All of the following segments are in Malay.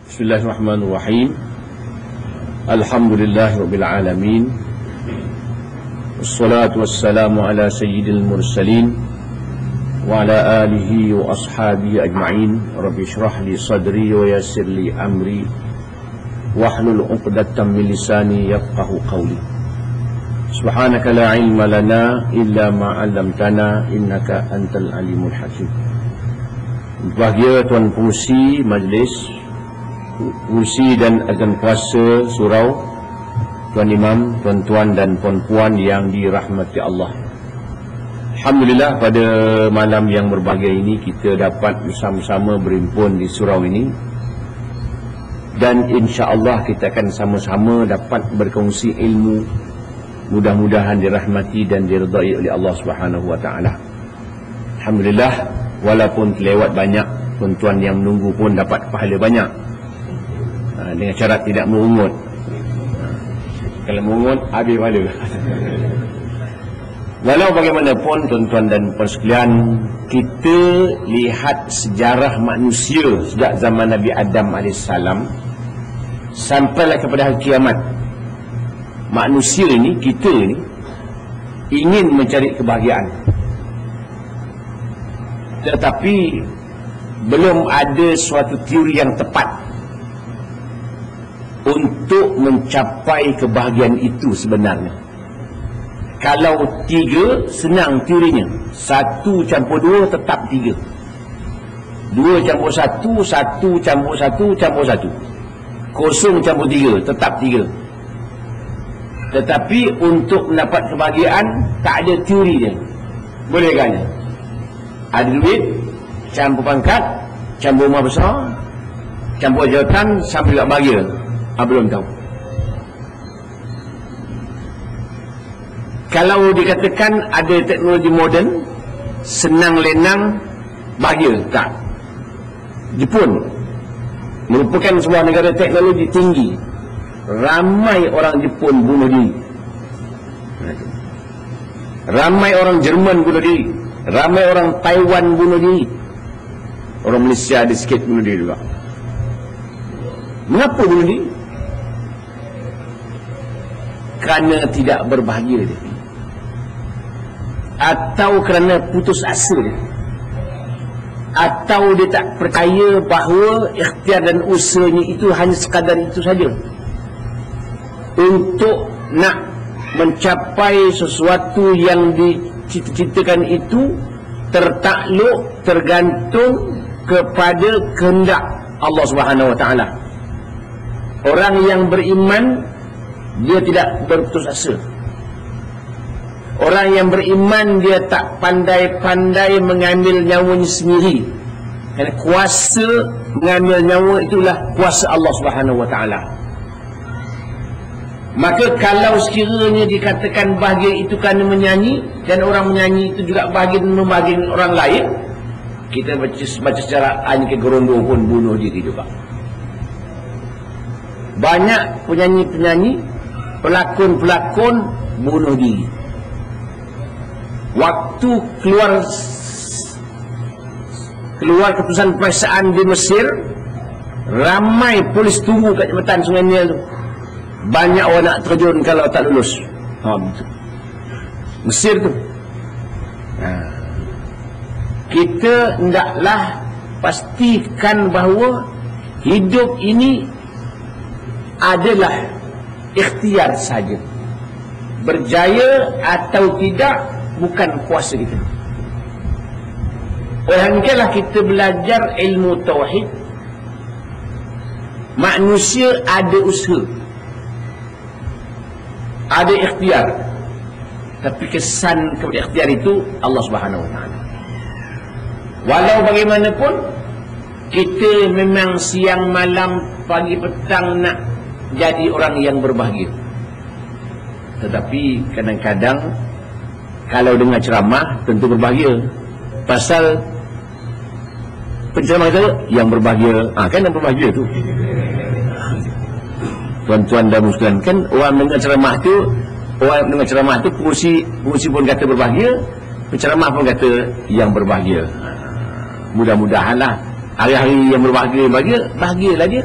Bismillahirrahmanirrahim. Alhamdulillahirabbil alamin. Wassalatu wassalamu ala sayyidil mursalin wa ala alihi wa ashabihi ajma'in. Rabbi shrah li sadri wa yassir li amri wahlul 'uqdatam min lisani yafqahu qawli. Subhanaka la ilma lana illa ma 'allamtana innaka antal alimul hakim. Bahagia Tuan Pengurusi Majlis, Pengurusi dan Agen Kuasa Surau, Tuan Imam, tuan-tuan dan puan-puan yang dirahmati Allah. Alhamdulillah, pada malam yang berbahagia ini kita dapat bersama-sama berhimpun di surau ini, dan insya-Allah kita akan sama-sama dapat berkongsi ilmu, mudah-mudahan dirahmati dan diredai oleh Allah Subhanahu wa taala. Alhamdulillah, walaupun terlewat banyak tuan-tuan yang menunggu pun dapat pahala banyak, dengan syarat tidak mengungut. Kalau mengungut, habis pahala. Walau bagaimanapun tuan-tuan dan puan sekalian, kita lihat sejarah manusia sejak zaman Nabi Adam AS sampailah kepada hari kiamat. Manusia ini, kita ini ingin mencari kebahagiaan, tetapi belum ada suatu teori yang tepat untuk mencapai kebahagiaan itu sebenarnya. Kalau 3, senang teorinya. 1 campur 2 tetap 3. 2 campur 1, 1 campur 1 campur 1. 0 campur 3 tetap 3. Tetapi untuk mendapat kebahagiaan tak ada teori dia. Boleh kan? Ada duit, campur pangkat, campur rumah besar, campur jawatan, sampai juga bahagia. Belum tahu. Kalau dikatakan ada teknologi moden, senang lenang, bahagia, tak. Jepun merupakan sebuah negara teknologi tinggi. Ramai orang Jepun bunuh diri. Ramai orang Jerman bunuh diri. Ramai orang Taiwan bunuh diri. Orang Malaysia ada sikit bunuh diri juga. Mengapa bunuh diri? Kerana tidak berbahagia dia, atau kerana putus asa dia, atau dia tak percaya bahawa ikhtiar dan usahanya itu hanya sekadar itu saja. Untuk nak mencapai sesuatu yang dicita-citakan itu tertakluk, tergantung kepada kehendak Allah Subhanahu wa taala. Orang yang beriman, dia tidak berputus asa. Orang yang beriman, dia tak pandai-pandai mengambil nyawanya sendiri. Kerana kuasa mengambil nyawa itulah kuasa Allah Subhanahu wa taala. Maka kalau sekiranya dikatakan bahagia itu kerana menyanyi, dan orang menyanyi itu juga bahagia dan membahagiakan orang lain, kita baca sejarah Anike Gorondo pun bunuh diri juga. Banyak penyanyi-penyanyi, pelakon-pelakon bunuh diri. Waktu keluar keputusan peperiksaan di Mesir, ramai polis tunggu kat jambatan Sungai Nil tu. Banyak orang nak terjun kalau tak lulus. Mesir tu. Kita hendaklah pastikan bahawa hidup ini adalah ikhtiar saja. Berjaya atau tidak bukan kuasa kita. Oleh itulah kita belajar ilmu tauhid. Manusia ada usaha, ada ikhtiar, tapi kesan kepada ikhtiar itu Allah Subhanahu wa taala. Walau bagaimanapun, kita memang siang malam pagi petang nak jadi orang yang berbahagia. Tetapi kadang-kadang kalau dengar ceramah tentu berbahagia. Pasal penceramah kita yang berbahagia, kan yang berbahagia tu. Tuan-tuan dan sekalian, kan orang dengar ceramah tu, pengurusi pun kata berbahagia, penceramah pun kata yang berbahagia. Mudah-mudahanlah hari-hari yang berbahagia, bahagialah dia.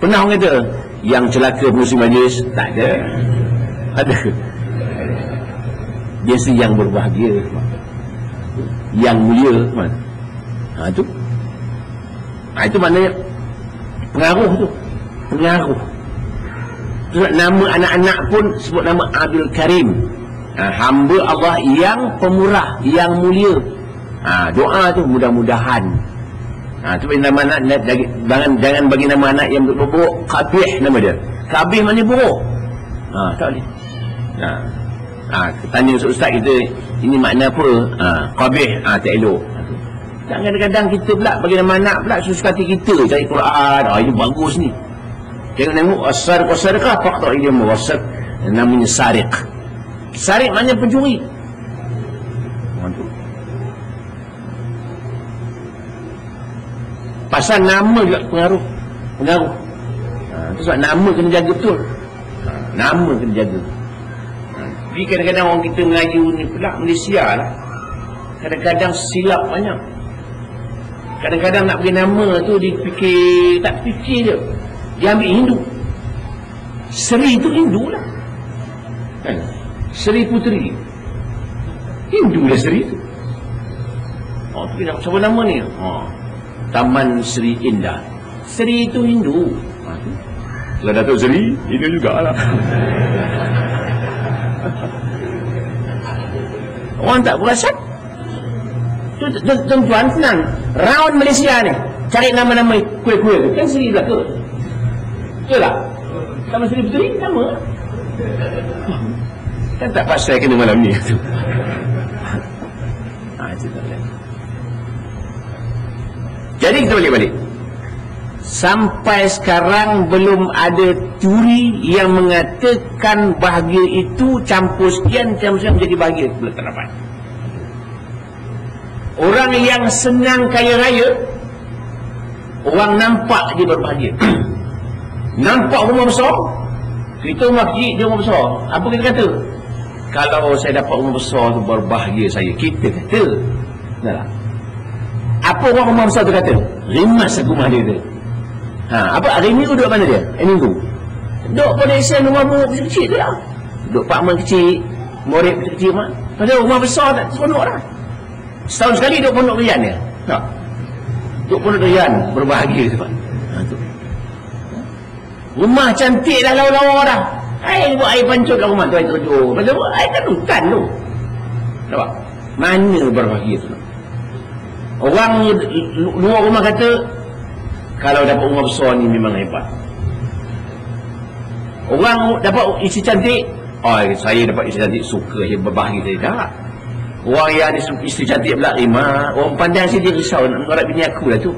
Pernah orang kata yang celaka pengurusi majlis? Tak ada. Ada. Biasa yang berbahagia, yang mulia, itu. Itu maknanya pengaruh tu. Pengaruh. Nama anak-anak pun sebut nama Abdul Karim. Hamba Allah yang pemurah, yang mulia. Doa tu mudah-mudahan. Tu nama anak, jangan bagi nama anak yang buruk. Qabih nama dia. Qabih maknanya buruk. Tak boleh. Tanya ustaz kita, ini makna apa? Qabih, tak elok. Dan kadang-kadang kita pula bagi nama anak pula suka hati kita cari Quran. Ini bagus ni. Jangan tengok as-sariq was-sariqah faqta ilayhim wasaq, namanya sariq. Sariq maknanya pencuri. Pasal nama juga pengaruh. Itu sebab nama kena jaga betul. Nama kena jaga. Tapi kadang-kadang orang kita Melayu ni pula Malaysia lah, kadang-kadang silap banyak. Kadang-kadang nak bagi nama tu dipikir, tak fikir je. Dia ambil Hindu. Seri tu Hindu lah. Seri Puteri. Hindu lah Seri tu. Tapi nak siapa nama ni? Taman Seri Indah. Seri itu Hindu. Kalau Datuk Seri, Hindu jugalah. Orang tak perasan. Tuan-tuan senang. Round Malaysia ni, cari nama-nama kuih-kuih tu. Kan Seri belaka. Betul tak? Taman Seri Puteri, nama. Kan tak pasal kena malam ni. Jadi kita balik-balik. Sampai sekarang belum ada teori yang mengatakan bahagia itu campur sekian menjadi bahagia. Belum terdapat. Orang yang senang kaya raya, orang nampak dia berbahagia. Nampak rumah besar, kita rumah kecil, dia rumah besar. Apa kita kata? Kalau saya dapat rumah besar tu berbahagia saya. Kita kata. Dah. Apa orang rumah besar tu kata? Rimas rumah dia tu. Apa hari ni duduk mana dia? Minggu. Duduk pada isen rumah kecil tu lah. Duduk apartmen kecil, murid kecil mak. Padahal rumah besar tak seronok dah. Setahun sekali duduk pondok rian dia. Tak. Duduk pondok rian berbahagia tu. Rumah cantik dah lawa-lawa dah. Buat air pancur kat rumah tu, air terjun. Pasal buat air kan hutan tu. Nampak? Mana berbahagia tu? Orang luar rumah kata, kalau dapat rumah besar ni memang hebat. Orang dapat isteri cantik, saya dapat isteri cantik, suka je, berbahagia saya. Tak. Orang yang ada isteri cantik pula, orang pandang saya dia risau nak mengarap bini aku lah tu.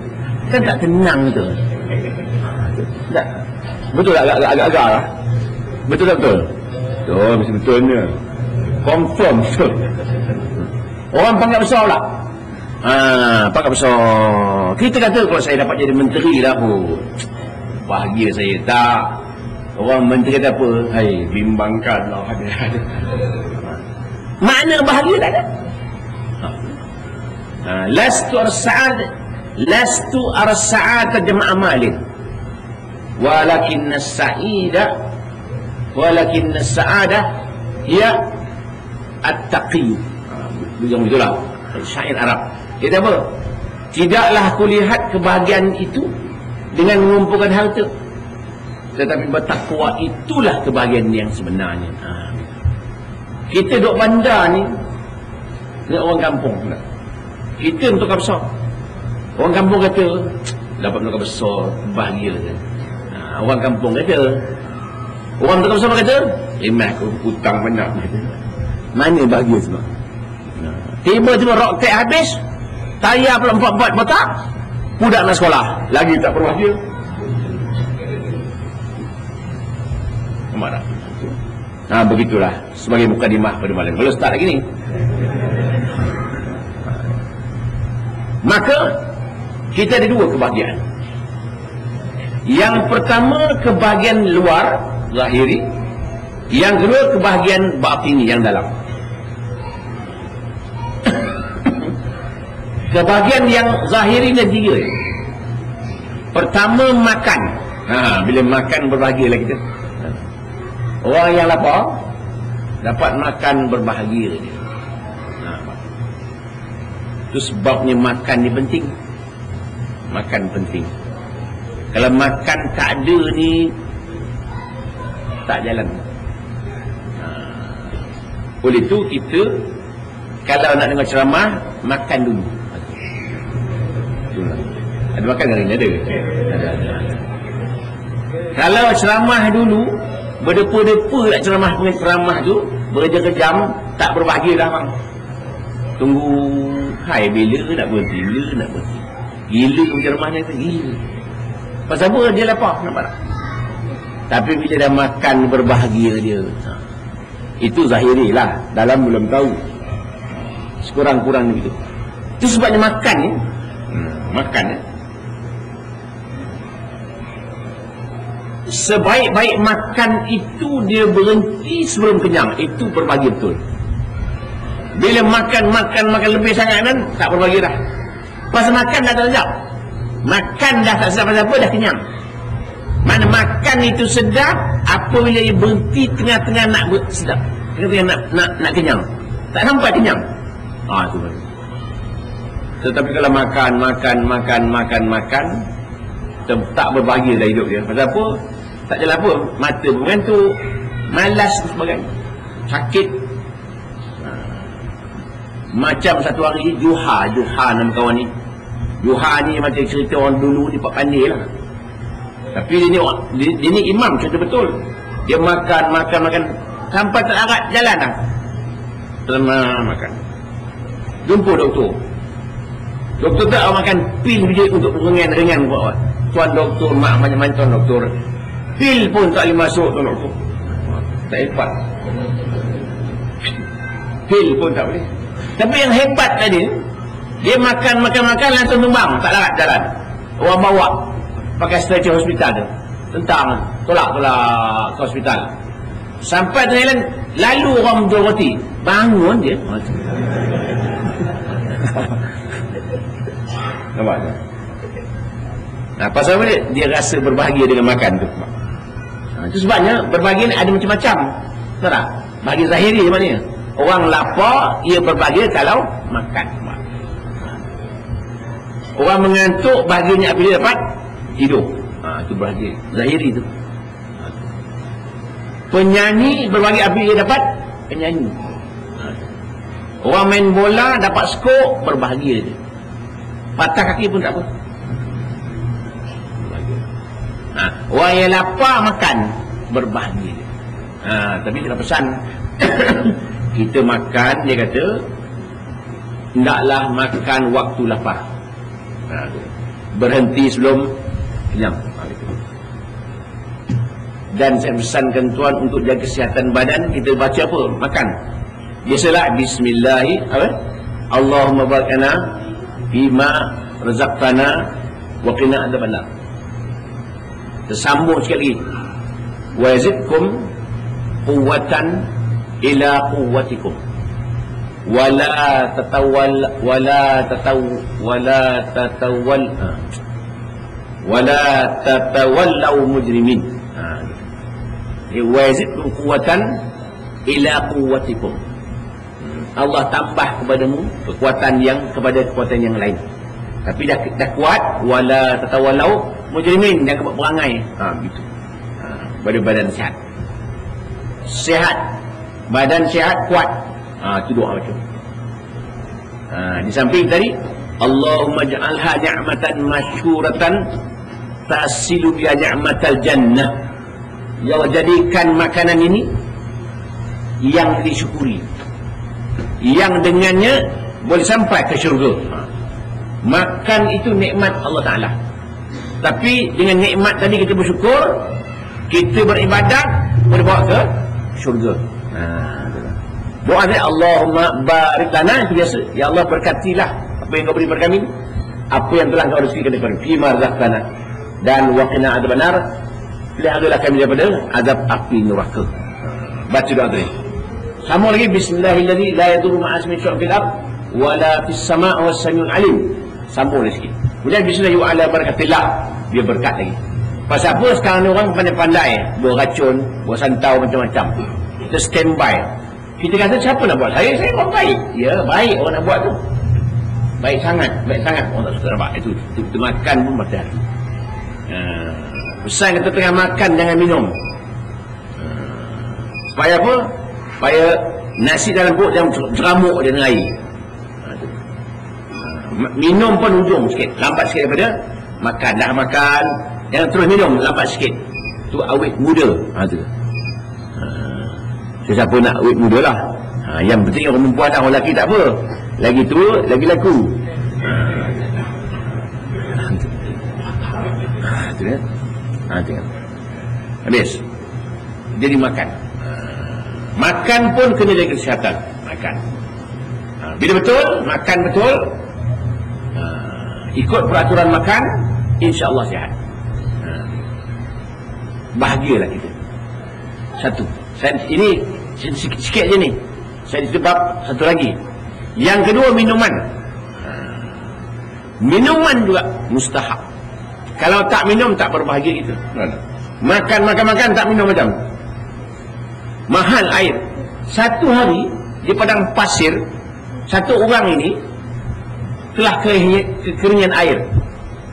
Kan tak tenang tu. Tak. Betul tak? Agak-agak lah. Betul tak betul? Betul, mesti betulnya. Confirm betul. Orang pangkat besar pula. Pangkat besar. Kita kata kalau saya dapat jadi menteri lah, bahagia saya. Tak. Orang menteri kata apa? Bimbangkan lah. Makna bahagia tak ada. Lastu ar-sa'ad jam'a malin. Walakin as-sa'ada hiya at-taqiyyu. Begitu lah syair Arab. Kita apa? Tidaklah aku lihat kebahagiaan itu dengan mengumpulkan harta, tetapi bertakwa itulah kebahagiaan yang sebenarnya. Kita duduk bandar ni dengan orang kampung pula. Kita untuk besar. Orang kampung kata dapat untuk besar bahagia kan. Orang kampung kata, orang untuk besar kata aku hutang banyak. Mana bahagia semua? Tiba-tiba roket habis, tayar pula 4-4 botak, budak nak sekolah lagi tak berbahagia. Marah. Begitulah sebagai mukadimah pada malam. Kalau start lagi ni, maka kita ada dua kebahagiaan. Yang pertama kebahagiaan luar, zahiri. Yang kedua kebahagiaan batini, yang dalam. Kebahagiaan yang zahiri ada tiga. Pertama makan. Bila makan berbahagialah kita. Orang yang lapar dapat makan berbahagia dia. Itu sebabnya makan ni penting. Makan penting. Kalau makan tak ada ni, tak jalan. Oleh itu kita kalau nak dengar ceramah, makan dulu. Ada makan hari ni? Ada. Kalau ceramah dulu, berdepa-depa nak ceramah tu, berjam-jam, tak berbahagia dah bang. Tunggu hai bila nak berhenti, gila ceramahnya tu, gila. Pasal apa? Dia lapar, nampak tak? Tapi bila dah makan, berbahagia dia. Itu zahiri lah, dalam belum tahu. Sekurang-kurang begitu. Itu sebabnya makan ni, makan ya. Sebaik-baik makan itu dia berhenti sebelum kenyang. Itu berbahagia betul. Bila makan lebih sangat kan, tak berbahagia dah. Pasal makan dah tak sedap. Makan dah tak sedap pasal apa, dah kenyang. Mana makan itu sedap apabila ia berhenti tengah-tengah nak sedap, tengah-tengah nak kenyang. Tak sampai kenyang. Itu baru. Tetapi kalau makan tak berbahagia dah hidup dia. Pasal apa? Tak jalan apa, mata mengantuk, malas dan sebagainya, sakit. Macam satu hari Juha nama kawan ni. Juha ni macam cerita orang dulu ni, pak pandai lah. Tapi dia ni imam, cerita betul. Dia makan sampai tak larat jalan dah. Terima makan. Jumpa doktor. Doktor tak makan pil biji untuk ringan buat. Tuan doktor, mak macam-macam tuan doktor. Pil pun tak boleh masuk tuan doktor. Tak hebat. Pil pun tak boleh. Tapi yang hebat tadi, dia makan langsung tumbang, tak larat jalan. Orang bawa pakai stretcher hospital tu. Tentang tolak ke hospital. Sampai tengah jalan, lalu orang menjual roti. Bangun dia. Nampak tak? Pasal apa dia rasa berbahagia dengan makan tu. Itu sebabnya berbahagia ni ada macam-macam. Tahu tak? Bahagia zahiri maknanya. Orang lapar, ia berbahagia kalau makan. Orang mengantuk, bahagianya apabila dapat tidur. Itu bahagia zahiri tu. Penyanyi berbahagia apabila dapat penyanyi. Orang main bola dapat skor, berbahagia dia. Patah kaki pun tak apa. Orang yang lapar makan, berbahagia. Tapi kita pesan kita makan, dia kata hendaklah makan waktu lapar. Berhenti sebelum kenyang. Dan saya pesankan tuan untuk jaga kesihatan badan, kita baca apa? Makan. Biasalah bismillahirrahmanirrahim. Allahumma barakna bima razaqtana wa qina adzabannar. Tersambung sekali. Wa yazidkum quwwatan ila quwwatikum. Wala tatawallaw mujrimin. Wa yazidkum quwwatan ila quwwatikum. Allah tambah kepadamu kekuatan kepada kekuatan yang lain. Tapi dah kuat, wala tatawallaw mujrimin, jangan buat perangai. Begitu. Pada badan sihat. Sihat. Badan sihat, kuat. Itu doa macam. Di samping tadi, Allahumma ja'alha ni'matan masyhuratan ta'silu biha ni'matal jannah. Ya Allah, jadikan makanan ini yang disyukuri, yang dengannya boleh sampai ke syurga. Makan itu nikmat Allah Ta'ala. Tapi dengan nikmat tadi kita bersyukur, kita beribadat, boleh bawa ke syurga. Doa dia, Allahumma barik lana, itu biasa. Ya Allah, berkatilah apa yang kau beri kepada kami, apa yang telah kau rezekikan kepada kami, fima razaqtana, dan waqina adzabannar, peliharalah kami daripada azab api neraka. Baca doa tadi. Sama lagi, bismillahirrahmanirrahim, la yadurru ma'a ismihi syai'un fil ardh wala fis sama' was samiul alim. Sambung lagi sikit. Kemudian bismillah wa ala barakatillah, dia berkat lagi. Pasal apa sekarang ni orang pandai-pandai buat racun, buat santau macam-macam. Kita standby. Kita kata siapa nak buat? Saya orang baik. Ya, baik orang nak buat tu. Baik sangat orang tak suka nampak. Itu kita makan pun pada hati. Pesan kata tengah makan jangan minum. Supaya apa? Supaya nasi dalam perut jangan ceramuk dia dengan air. Minum pun hujung sikit, lambat sikit daripada makan. Dah makan, jangan terus minum, lambat sikit. Tu awet muda. Siapa nak awet muda lah. Yang penting orang perempuan dan orang lelaki tak apa. Lagi tua, lagi laku. Tengok. Habis. Jadi makan. Makan pun kena jaga kesihatan. Makan. Bila betul, makan betul, ikut peraturan makan, insya-Allah sihat. Bahagialah kita. Satu. Ini sikit je ni. Saya sebab satu lagi. Yang kedua, minuman. Minuman juga mustahab. Kalau tak minum tak berbahagia kita. Makan tak minum macam. Mahal air. Satu hari di padang pasir, satu orang ini telah kekeringan air.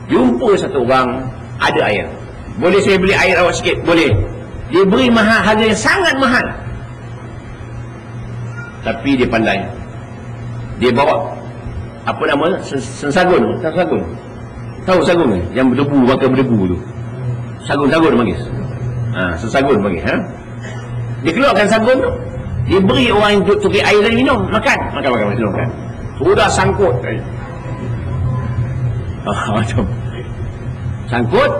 Jumpa satu orang ada air. Boleh saya beli air awak sikit? Boleh. Dia beri mahal, harga yang sangat mahal. Tapi dia pandai. Dia bawa apa nama? Sensagun. Sensagun. Tahu sagun ni? Yang berdebu, makan berdebu tu. Sagun panggil. Sensagun panggil. Dia keluarkan sagun tu. Dia beri orang yang tukik air dan minum. Makan. Sudah sangkut. Macam sangkut.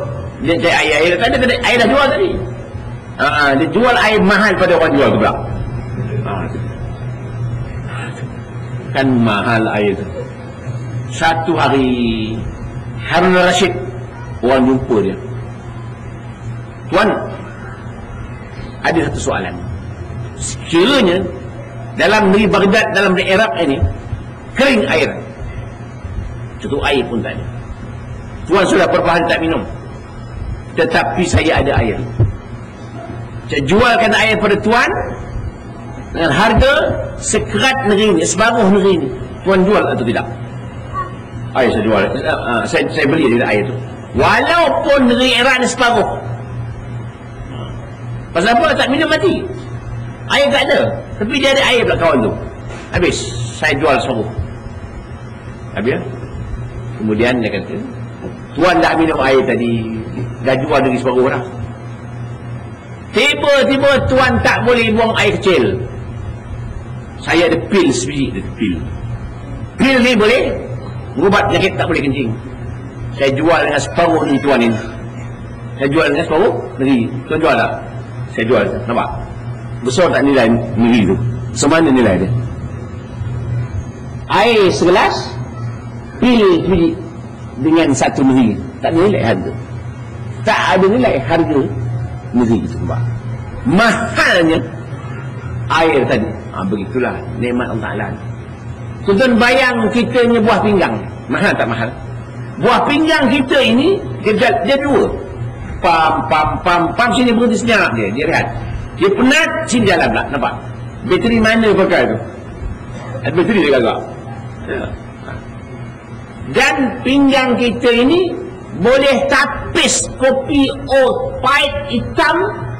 Dia cari air. Air dah jual tadi. Dia jual air mahal pada orang jual tu pula. Kan mahal air tu. Satu hari Harun Rashid orang jumpa dia. Tuan, ada satu soalan. Sekiranya dalam negeri Baghdad, dalam negeri Iraq ini kering air, cukup air pun tak ada. Tuan sudah berapa hari tak minum, tetapi saya ada air. Saya jualkan air pada tuan dengan harga sekerat negeri ini, separuh negeri ini. Tuan jual atau tidak? Air saya jual. Saya beli dia air tu. Walaupun negeri Iraq ni separuh. Pasal apa? Tak minum mati. Air tak ada. Tapi dia ada air pula kawan tu. Habis. Saya jual separuh. Habis. Kemudian dia kata, tuan dah minum air tadi, dah jual negeri separuh dah. Tiba-tiba tuan tak boleh buang air kecil. Saya ada pil sebiji. Pil ni boleh ubat penyakit tak boleh kencing. Saya jual dengan separuh ni tuan ini. Saya jual dengan separuh negeri. Tuan jual tak? Saya jual. Nampak? Besar tak nilai negeri tu? Semana nilai dia? Air segelas, pil biji dengan satu negeri. Tak ada nilai harga. Tak ada nilai harga negeri itu. Nampak? Mahalnya air tadi. Begitulah nikmat Allah Ta'ala. Tuan bayang kita ni buah pinggang. Mahal tak mahal? Buah pinggang kita ini dia dua. Pam sini berhenti senyap dia rehat. Dia penat, sini jalan pula. Nampak? Bateri mana pakai tu? Ada bateri dia agak. Dan pinggang kita ini boleh tapis kopi oat pahit hitam,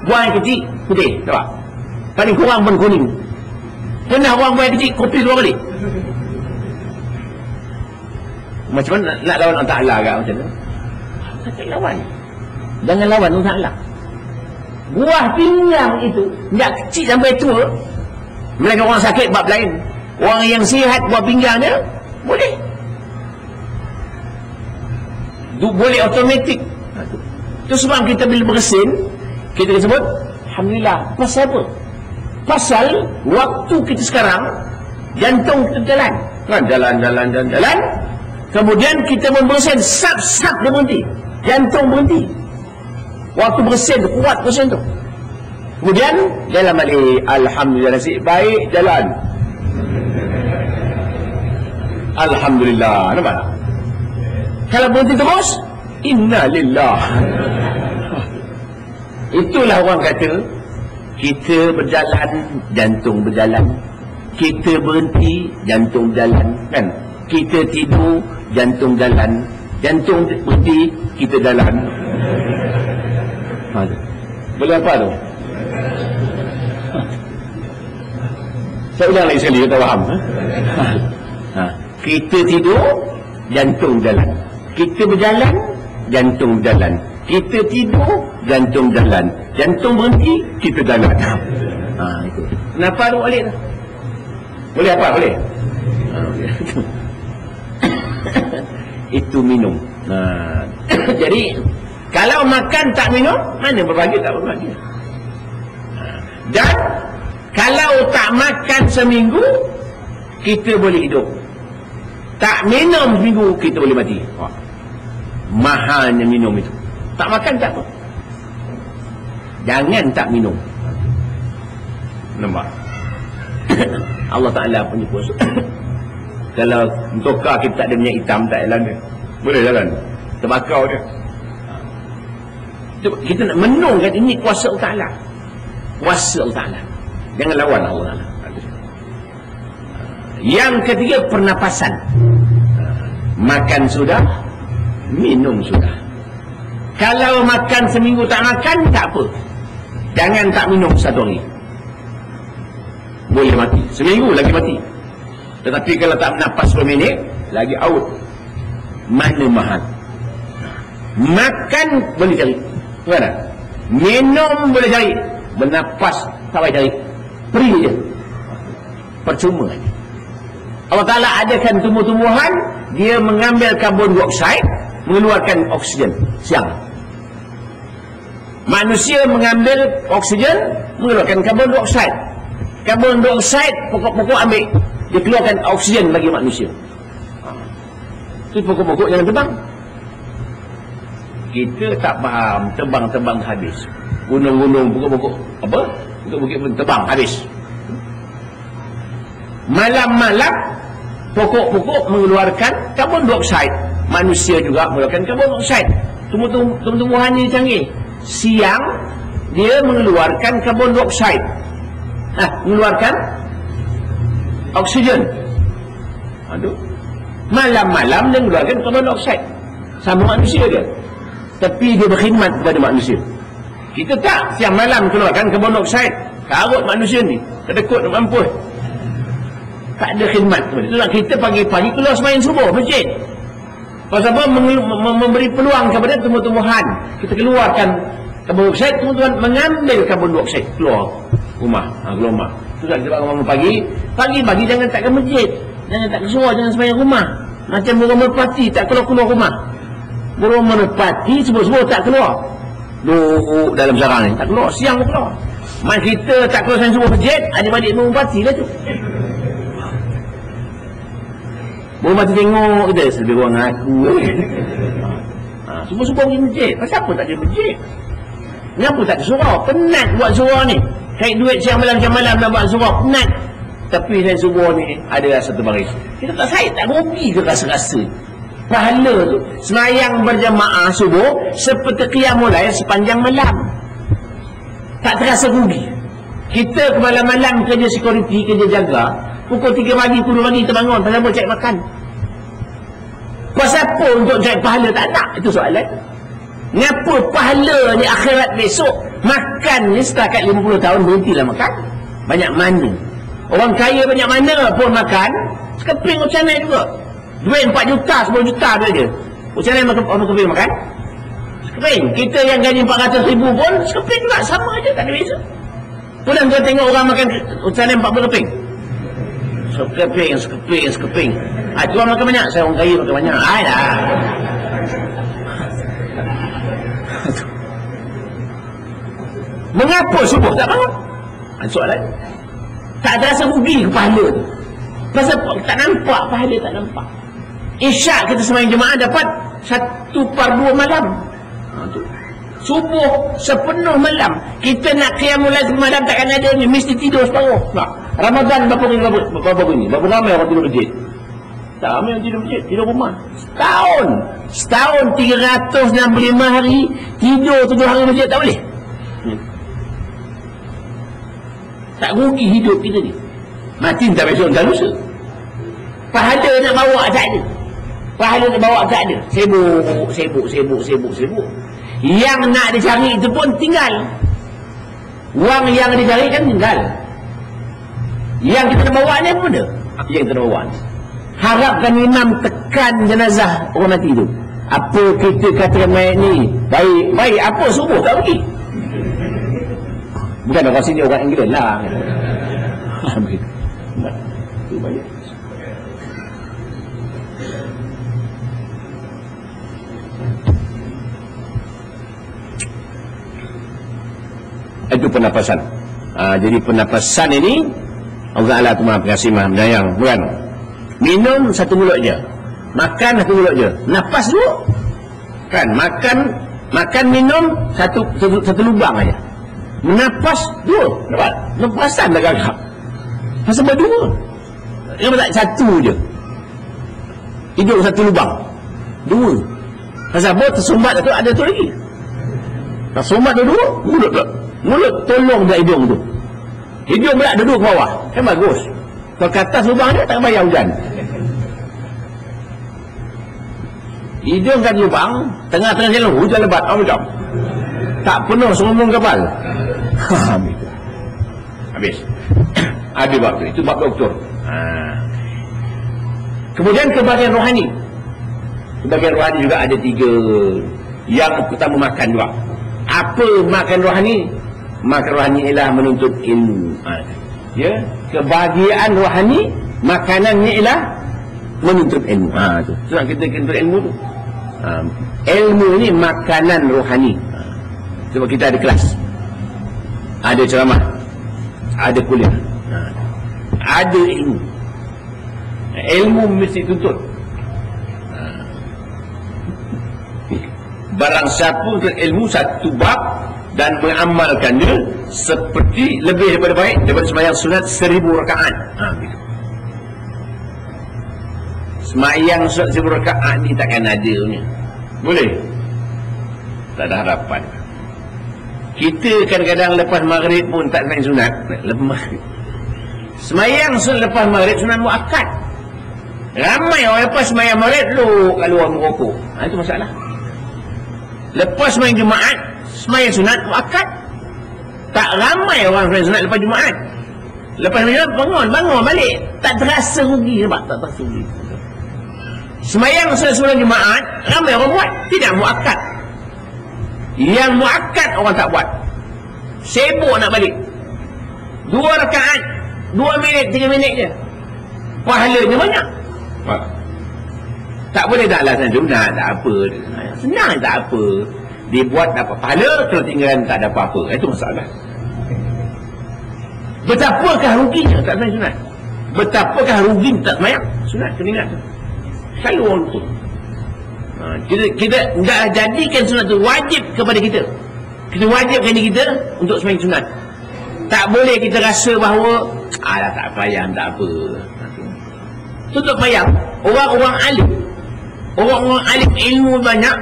buah yang kecil putih. Nampak? Paling kurang pun kuning. Pernah orang buah yang kecil kopi dua kali. Macam mana nak lawan Allah Ta'ala agak macam tu? Tak lawan. Jangan lawan Allah Ta'ala. Buah pinggang itu tak kecil sampai tua. Mereka orang sakit bab lain. Orang yang sihat buah pinggangnya boleh. Boleh automatik. Itu sebab kita bila bersin, kita sebut alhamdulillah. Pasal apa? Pasal waktu kita sekarang jantung kita jalan. Kan jalan. Kemudian kita membersin, sap dia berhenti. Jantung berhenti. Waktu bersin tu, kuat bersin tu. Kemudian, jalan balik. Alhamdulillah, nasib baik, jalan. Alhamdulillah. Nampak tak? Kalau berhenti terus, inna lillah. Itulah orang kata, kita berjalan, jantung berjalan. Kita berhenti, jantung berjalan. Kan? Kita tidur, jantung jalan. Jantung berhenti, kita jalan. Boleh apa tu? Saya ulang lagi sekali, kita faham. Kita tidur, jantung jalan. Kita berjalan, jantung berjalan. Kita tidur, jantung jalan. Jantung berhenti, kita jalan. Itu. Kenapa tu balik tu? Boleh apa? Boleh? Itu minum. Jadi, kalau makan tak minum, mana berbagi tak berbagi. Dan, kalau tak makan seminggu, kita boleh hidup. Tak minum seminggu, kita boleh mati. Mahalnya minum itu. Tak makan tak apa. Jangan tak minum. Nampak? Allah Ta'ala punya puasa. Kalau mentokar kita tak ada minyak hitam, tak jalan dia. Boleh jalan. Terbakar dia. Kita nak menungkan ini kuasa Allah Ta'ala. Kuasa Allah Ta'ala. Jangan lawan Allah Ta'ala. Yang ketiga, pernafasan. Makan sudah, minum sudah. Kalau makan seminggu tak makan, tak apa. Jangan tak minum satu hari. Boleh mati. Seminggu lagi mati. Tetapi kalau tak bernafas 10 minit, lagi out. Mana mahal? Makan boleh cari. Mana? Minum boleh cari. Bernafas tak boleh cari. Pergi je. Percuma. Allah Ta'ala adakan tumbuh-tumbuhan, dia mengambil karbon dioksida, mengeluarkan oksigen siang. Manusia mengambil oksigen, mengeluarkan karbon dioksida. Karbon dioksida pokok-pokok ambil, dia keluarkan oksigen bagi manusia. Itu pokok-pokok yang terbang. Kita tak faham, terbang-terbang habis. Gunung-gunung, pokok-pokok apa? Bukit-bukit pun terbang habis. Malam-malam pokok-pokok mengeluarkan karbon dioksida. Manusia juga mengeluarkan karbon dioksida. Tumbuh-tumbuhan ini canggih. Siang dia mengeluarkan karbon dioksida. Mengeluarkan oksigen. Aduh. Malam-malam dia mengeluarkan karbon dioksida. Sama manusia dia. Tapi dia berkhidmat kepada manusia. Kita tak siang malam keluarkan karbon dioksida. Karut manusia ni. Kedekut nak mampus. Tak ada khidmat. Itulah kita pagi-pagi keluar sembahyang subuh masjid. Pasal apa? Memberi peluang kepada tumbuh-tumbuhan. Kita keluarkan karbon dioksida, tumbuh-tumbuhan mengambil karbon dioksida keluar rumah. Keluar rumah. Itu kita bangun pagi. Pagi-pagi jangan tak ke masjid. Jangan tak ke surau, jangan sembahyang rumah. Macam burung merpati tak keluar rumah. Burung merpati subuh-subuh tak keluar. Duduk dalam sarang ni. Tak keluar. Siang keluar. Mak kita tak keluar sembahyang subuh masjid, adik-adik burung merpati lah tu. Burung mati tengok kita, lebih kurang aku. Subuh-subuh pergi masjid. Kenapa apa tak pergi masjid? Kenapa tak ke surau? Penat buat surau ni. Kait duit siang malam nak buat surau. Penat. Tapi saya subuh ni ada satu baris. Kita tak saya tak rugi ke rasa-rasa. Pahala tu. Semayang berjamaah subuh seperti qiyamul lail sepanjang malam. Tak terasa rugi. Kita ke malam-malam kerja security, kerja jaga. Pukul 3 pagi, pukul 2 pagi kita bangun. Pasal apa cari makan? Pasal apa untuk cari pahala tak nak? Itu soalan. Kenapa pahala di akhirat besok? Makan ni setakat 50 tahun berhentilah makan. Banyak mana? Orang kaya banyak mana pun makan. Sekeping macam mana juga. Duit 4 juta, 10 juta tu je. Macam mana orang keping makan? Sekeping. Kita yang gaji 400,000 pun sekeping juga. Sama aja, tak ada beza. Pulang kau tengok orang makan macam mana 40 keping. Sekeping. Tuan makan banyak, saya orang kaya makan banyak. Dah. Mengapa subuh tak bangun? Soalan. Tak terasa rugi ke pahala tu. Pasal tak nampak pahala, tak nampak. Isyak kita sembahyang jemaah dapat 1/2 malam. Subuh sepenuh malam. Kita nak qiyamul lail malam takkan ada ni, mesti tidur separuh. Ramadan berapa ni? Berapa ramai orang tidur masjid? Tak ramai orang tidur masjid, tidur rumah. Setahun 365 hari tidur 7 hari masjid tak boleh. Tak rugi hidup kita ni. Mati tak besok tak lusa. Pahala nak bawa tak ada. Pahala nak bawa tak ada. Sibuk. Yang nak dicari itu pun tinggal. Wang yang dicari kan tinggal. Yang kita nak bawa ni pun ada. Yang kita nak bawa ni. Harapkan imam tekan jenazah orang mati itu. Apa kita katakan mayat ni? Baik. Apa subuh tak pergi? Bukan orang sini, orang England lah. Itu banyak. Itu penapasan. Jadi penapasan ini Allah Ta'ala tu maha pengasih, maha penyayang, bukan? Minum satu mulut je, makan satu mulut je, napas dulu kan? Makan minum satu lubang aja, menapas dua, napasan dah gagap. Pasal berdua, yang tak satu je, hidup satu lubang, dua. Pasal apa? Tersumbat tu ada tu lagi. Tersumbat tu dua, mulut tolong dah hidung tu. Hidung pula duduk ke bawah, kan bagus. Kalau ke atas lubang dia tak bayar hujan. Hidung kat lubang, tengah-tengah jalan hujan lebat, macam tak penuh serumbung kapal. Habis. Ada bab tu, itu bab doktor. Kemudian kebahagiaan rohani. Kebahagiaan rohani juga ada 3. Yang pertama makan juga. Apa makan rohani? Makan rohani ialah menuntut ilmu. Ya, kebahagiaan rohani, makanannya ialah menuntut ilmu. Tu. Sebab kita menuntut ilmu tu. Ilmu ni makanan rohani. Sebab kita ada kelas, ada ceramah, ada kuliah, ada ilmu. Ilmu mesti tuntut. Barang siapa untuk ilmu satu bab dan mengamalkannya seperti lebih daripada baik daripada sembahyang sunat 1000 rakaat. Gitu. Sembahyang sunat 1000 rakaat ni takkan ada punya. Boleh? Tak ada harapan. Kita kadang-kadang lepas maghrib pun tak sembahyang sunat. Lepas maghrib. Sembahyang sunat lepas maghrib sunat muakkad. Ramai orang lepas sembahyang maghrib duduk kat luar merokok. Itu masalah. Lepas sembahyang Jumaat, sembahyang sunat muakkad. Tak ramai orang sembahyang sunat lepas Jumaat. Lepas sembahyang bangun balik. Tak terasa rugi sebab tak terasa rugi. Sembahyang sunat Jumaat ramai orang buat, tidak muakkad. Yang muakkad orang tak buat. Sibuk nak balik. 2 rakaat, 2 minit, 3 minit je. Pahalanya banyak. Tak boleh tak lah sunat, tak apa. Senang tak apa. Dia buat dapat pahala, kalau tinggalan tak ada apa-apa. Itu masalah. Betapakah ruginya tak sembahyang sunat? Betapakah rugi tak sembahyang sunat? Kena ingat tu. Selalu orang lupa. Kita dah jadikan sunat tu wajib kepada kita. Kita wajibkan diri kita untuk sembahyang sunat. Tak boleh kita rasa bahawa tak payah, tak apa. Tutup sembahyang. Orang-orang alim, orang-orang alim ilmu banyak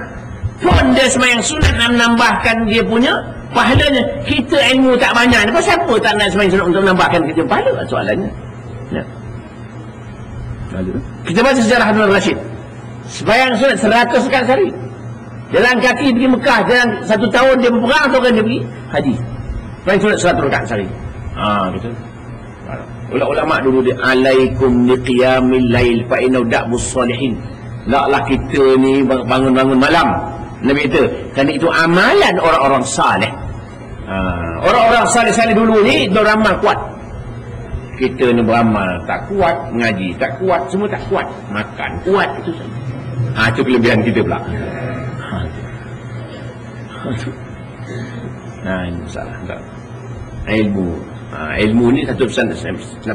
pun dia sembahyang sunat nak menambahkan dia punya pahalanya. Kita ilmu tak banyak, kenapa siapa tak nak sembahyang sunat untuk menambahkan kita pahala? Soalannya ya. Kita baca sejarah Harun Rashid, sembahyang sunat 100 rakaat sehari, jalan kaki pergi Mekah, jalan 1 tahun dia berperang atau kan dia pergi haji, sembahyang sunat 100 rakaat sehari. Betul. Ulama dulu dia alaikum liqiyamil lail fa inna da'bus salihin. Naklah kita ni bangun-bangun malam. Nabi kata, kerana itu amalan orang-orang saleh. Orang-orang saleh-saleh dulu ni beramal kuat. Kita ni beramal tak kuat, mengaji tak kuat, semua tak kuat, makan kuat, itu saja. Itu kelebihan kita pula. Ini masalah. Ilmu. Ilmu ni satu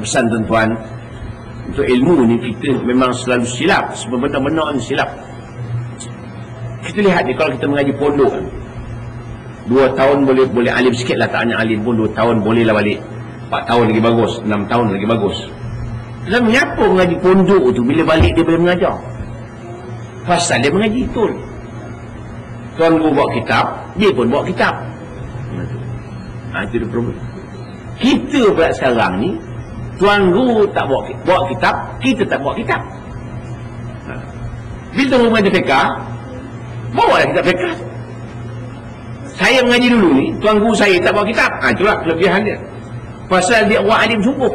pesan tuan-tuan. Untuk ilmu ni kita memang selalu silap. Sebab benar-benar ni silap. Kita lihat ni, kalau kita mengaji pondok 2 tahun boleh alim sikit lah, tak hanya alim pun 2 tahun boleh lah balik, 4 tahun lagi bagus, 6 tahun lagi bagus. Dan mengapa mengaji pondok tu bila balik dia boleh mengajar? Pasal dia mengaji betul. Tuan guru bawa kitab, dia pun bawa kitab. Itu dia problem. Kita pula sekarang ni, tuan guru tak bawa kitab, kita tak bawa kitab. Bila rumah ada fiqah, bawa lah kitab fiqah. Saya mengaji dulu ni, tuan guru saya tak bawa kitab. Itulah kelebihan dia. Pasal dia orang alim sungguh.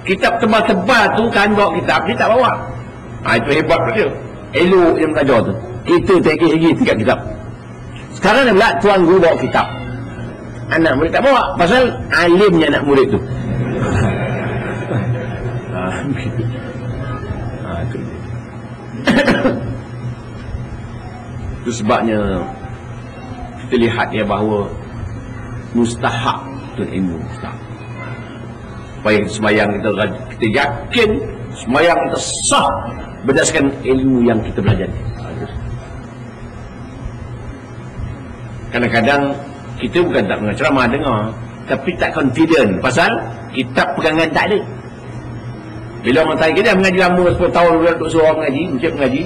Kitab tebal-tebal tu kan bawa kitab, dia tak bawa. Itu hebat dia. Elok yang belajar tu. Kita tegi-tegi tiga kitab. Sekarang pula tuan guru bawa kitab. Anak murid tak bawa. Pasal alimnya anak murid tu. Itu sebabnya kita lihat ya bahawa mustahak tu ilmu mustahak. Supaya kita semayang kita yakin semayang kita sah berdasarkan ilmu yang kita belajar. Kadang-kadang kita bukan tak mendengar ceramah, dengar, tapi tak confident pasal kitab pegangan tak ada. Bila orang tanya, kita dah mengaji lama 10 tahun untuk suruh orang mengaji, macam mengaji,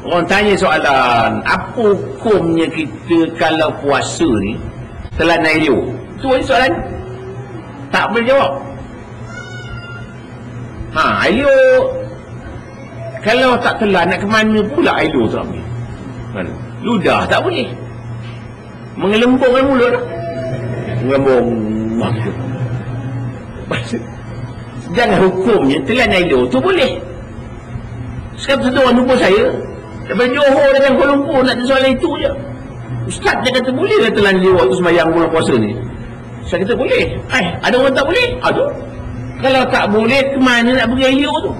orang tanya soalan, apa hukumnya kita kalau puasa ni telan air liur? Itu aja soalan, tak boleh jawab. Air liur kalau tak telan, nak ke mana pula air liur tu ambil? Ludah tak boleh, mengelembungkan mulut, mengelembung gitu. Jangan hukumnya telan air liur tu boleh. Sekarang satu orang jumpa saya daripada Johor dan Kuala Lumpur nak soalan itu je. Ustaz dia kata boleh ke telan liur waktu sembahyang bulan puasa ni? Saya kata boleh. Ada orang tak boleh? Aduh. Kalau tak boleh, ke mana nak pergi air liur tu?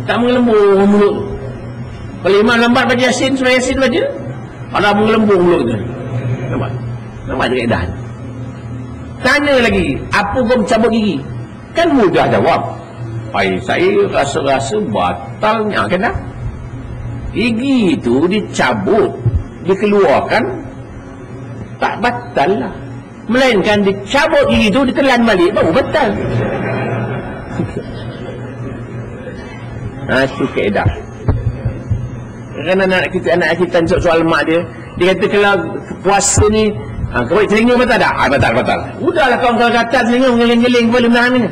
Tak mengelembung mulut tu. Kalau imam lambat baca Yasin, surah Yasin baca, ada mengelembung mulut tu. Nampak? Nampak ada kaedah. Tanya lagi, apa kau mencabut gigi? Kan mudah jawab. Saya rasa-rasa batalnya kan dah. Gigi itu dicabut, dikeluarkan, tak batal lah. Melainkan dicabut gigi itu, ditelan balik, baru batal. Itu kaedah. Kerana anak kita soal mak dia, dia kata kalau puasa ni kau telinga batal tak? Batal. Udahlah kawan-kawan kata telinga mengeling-geling kepala menahan ni.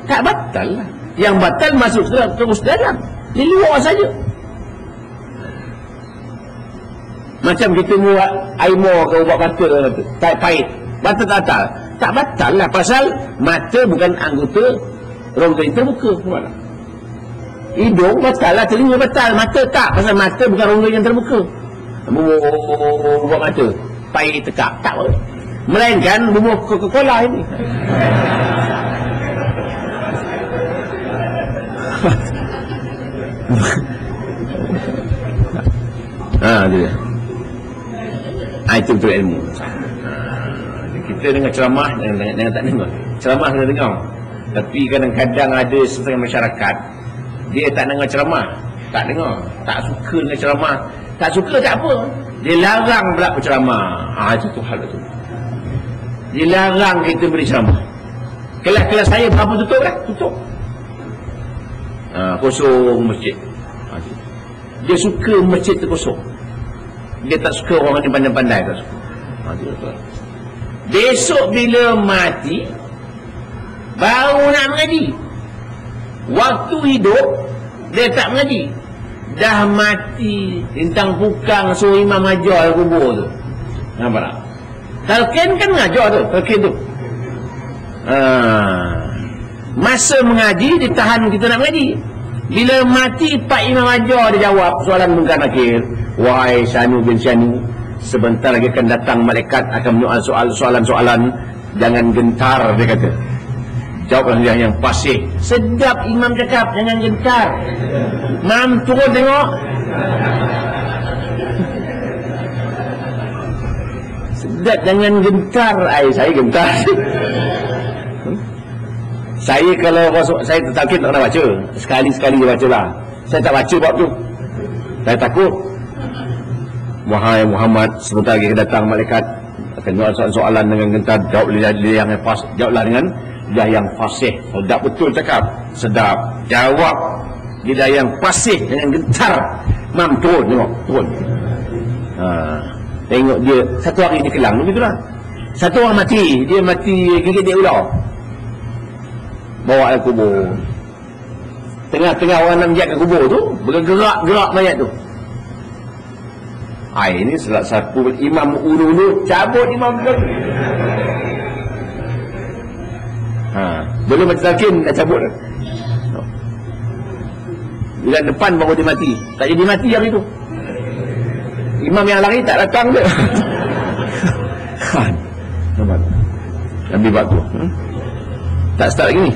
Tak batal lah. Yang batal masuk terus dalam. Di luar saja. Macam kita buat air mor ke ubat mata tak pahit. Batal. Tak batal lah. Pasal mata bukan anggota rongga yang terbuka. Hidung batal lah. Telinga batal. Mata tak. Pasal mata bukan rongga yang terbuka. Ubat mata pahit tekak. Tak boleh. Melainkan bubur Coca-Cola ini. Dia. Itu betul ilmu. Kita dengar ceramah jangan tak dengar. Ceramah kita dengar. Tapi kadang-kadang ada setengah masyarakat dia tak dengar ceramah, tak dengar, tak suka dengan ceramah. Tak suka tak apa, dia larang pula berceramah. Itu hal tu. Dia larang kita beri ceramah. Kelas-kelas saya berapa tutup lah? Tutup. Kosong masjid. Dia suka masjid tu kosong. Dia tak suka orang yang pandai-pandai. Tak suka. Besok bila mati baru nak mengaji. Waktu hidup dia tak mengaji. Dah mati lintang pukang suruh imam ajar kubur tu. Nampak tak? Talqin kan mengajar tu. Talqin tu masa mengaji ditahan kita nak mengaji. Bila mati Pak Imam ajar dia jawab soalan mungkar nakir. Wahai Syanu bin Syanu, sebentar lagi akan datang malaikat akan menyoal soalan-soalan, jangan gentar, dia kata. Jawablah dia yang fasih. Sedap imam cakap, jangan gentar. Mam turun tengok. Sedap jangan gentar. Saya gentar. Saya kalau saya tak nak baca, sekali-sekali baca lah. Saya tak baca bab tu. Saya takut. Wahai Muhammad, sebentar lagi datang malaikat akan jawab soalan dengan gentar. Jawablah dia yang pas, jawablah dengan dia yang fasih. Sedap betul cakap, sedap. Jawab dia yang fasih dengan gentar. Mam turun tengok, turun. Tengok dia satu hari di Kelang begitulah. Satu orang mati, dia mati gigit dia ular, bawa ke kubur. Tengah-tengah orang nak menjat ke kubur tu, bergerak-gerak mayat tu. Ini salah satu imam ulu-ulu cabut imam tu. Belum mati talqin dah cabut. Bila depan baru dia mati. Tak jadi mati hari tu. Imam yang lari tak datang dia. Nampak? Ambil bab tu. Tak start lagi ni.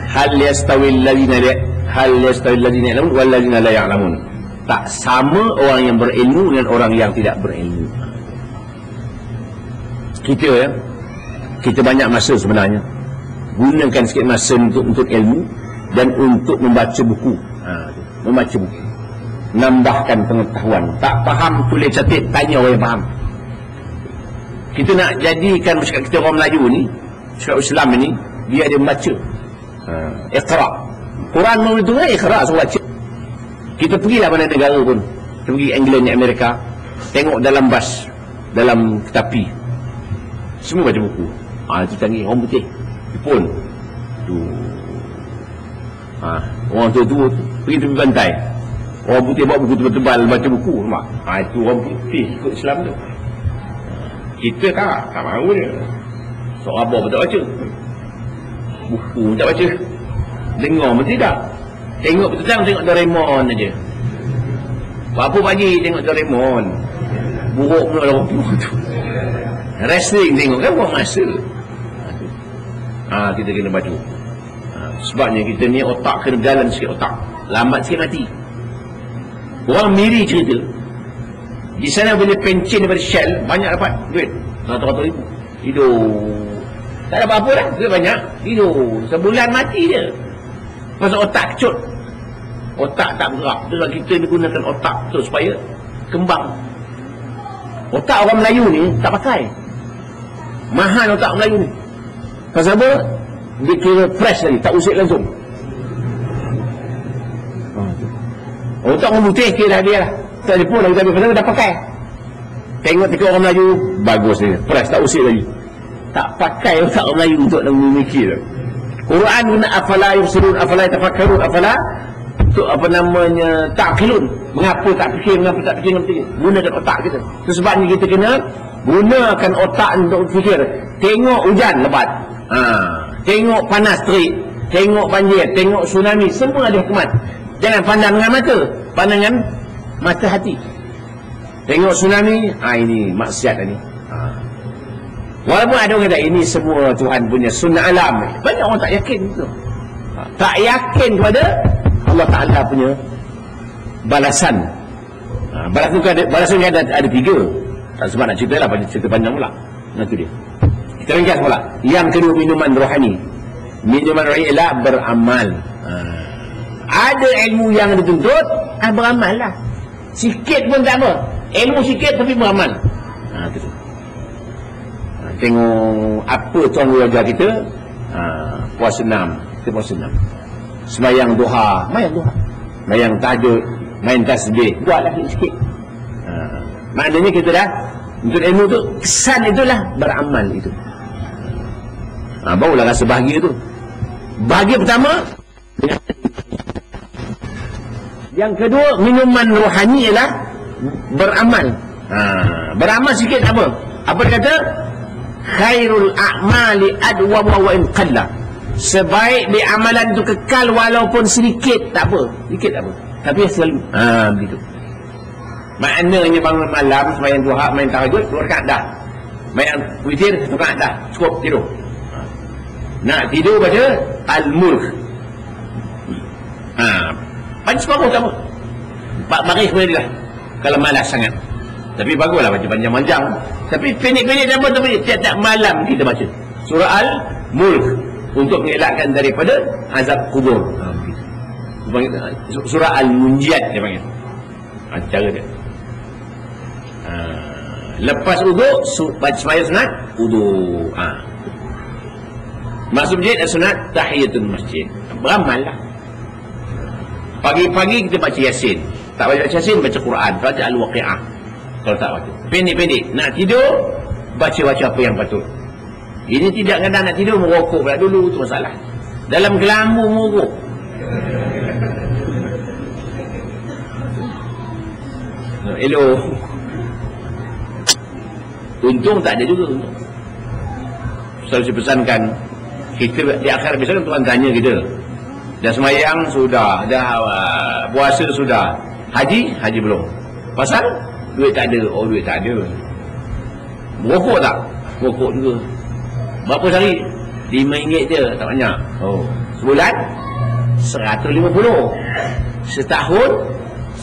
Hal yastawi alladhina ya'lamun wal ladzina la ya'lamun. Tak sama orang yang berilmu dengan orang yang tidak berilmu. Kita banyak masa sebenarnya. Gunakan sikit masa untuk ilmu dan untuk membaca buku. Membaca buku, nambahkan pengetahuan. Tak faham, tulis catat, tanya orang yang faham. Kita nak jadikan masyarakat kita orang Melayu ni, masyarakat Islam ni, dia ada membaca. Iqra. Quran itu kan iqra, suruh baca. Kita pergilah mana negara pun, kita pergi England, Amerika, tengok dalam bas, dalam tetapi, semua baca buku. Itu canggih. Orang putih Jepun tu, orang tua-tua pergi tepi pantai, orang putih bawa buku tebal-tebal baca buku. Nampak? Itu orang putih ikut Islam tu. Kita tak mahu dia. Seorang abah pun tak baca, buku pun tak baca, dengar pun tidak. Tengok petang tengok Doraemon aja. Apa pagi tengok Doraemon, buruk pun ada orang tu. Wrestling tengok kan buang masa. Kita kena baca. Sebabnya kita ni otak kena jalan sikit, otak lambat sikit mati. Orang Miri cerita di sana bila pencen daripada Shell banyak dapat duit ratus-ratus ribu, hidup tak ada apa-apa dah, duit banyak, hidup sebulan mati dia. Pasal otak kecut, otak tak bergerak. Itulah kita gunakan otak tu supaya kembang. Otak orang Melayu ni tak pakai, mahal otak Melayu ni. Pasal apa? Dia kira fresh lagi, tak usik langsung. Otak orang putih kira dah dia lah, tak ada pun lagi, pasal dah pakai. Tengok orang Melayu bagus dia, fresh, tak usik lagi. Tak pakai otak orang Melayu untuk nak memikir. Quran guna afala yubsirun, afala tafakkarun, afala untuk apa namanya ta'qilun. Mengapa tak fikir, mengapa tak fikir, gunakan otak kita. Itu sebabnya kita kena gunakan otak untuk fikir. Tengok hujan lebat, tengok panas terik, tengok banjir, tengok tsunami, semua ada hikmat. Jangan pandang dengan mata, pandang dengan mata hati. Tengok tsunami, ini maksiat ni. Walaupun ada orang kata ini semua Tuhan punya sunnah alam, banyak orang tak yakin itu. Tak yakin kepada Allah Ta'ala punya balasan. Balasan ada tiga. Tak sebab nak cerita lah, cerita panjang pula. Itu dia. Kita ringkas pula. Yang kedua, minuman rohani. Minuman rohani ialah beramal. Ada ilmu yang dituntut, beramal lah. Sikit pun tak apa. Ilmu sikit tapi beramal. Itu tu. Tengok apa tuan guru ajar kita. Puasa 6, kita puasa 6. Sembahyang duha, sembahyang tahajud, main tasbih, buatlah sikit. Maknanya kita dah untuk ilmu tu, kesan itulah beramal itu. Barulah rasa bahagia tu. Bahagia pertama. Yang kedua, minuman rohani ialah beramal. Beramal sikit apa? Apa dia kata? Khairul a'mali adwam wa in qalla. Sebaik di amalan itu kekal walaupun sedikit, tak apa. Sedikit tak apa. Tapi selalu. Begitu. Maknanya bangun malam, sembahyang duha, main tahajud, 2 rakaat dah. Main witir, 1 rakaat dah. Cukup tidur. Nak tidur baca Al-Mulk. Panjang separuh tak apa. 4 baris boleh lah, kalau malas sangat. Tapi baguslah baca panjang-panjang. Tapi pendek-pendek tak apa, tapi tiap-tiap malam kita baca surah Al-Mulk untuk mengelakkan daripada azab kubur. Surah Al-Munjiat dia panggil. Cara dia. Lepas uduk, baca sembahyang sunat, uduk. Masuk masjid, sunat tahiyatul masjid. Beramal lah. Pagi-pagi kita baca Yasin. Tak baca Yasin, baca Quran. Baca Al-Waqi'ah. Kalau tak baca. Pendek-pendek. Nak tidur, baca-baca apa yang patut. Ini tidak kadang nak tidur, merokok pula dulu. Itu masalah. Dalam kelambu merokok. Elok. Untung tak ada juga. Selalu saya pesankan, kita di akhir besok Tuhan tanya kita, dah semayang sudah, dah puasa sudah, haji belum. Pasal duit tak ada. Oh, duit tak ada. Merokok tak? Merokok juga. Berapa sehari? RM5 je, tak banyak. Oh, sebulan 150. Setahun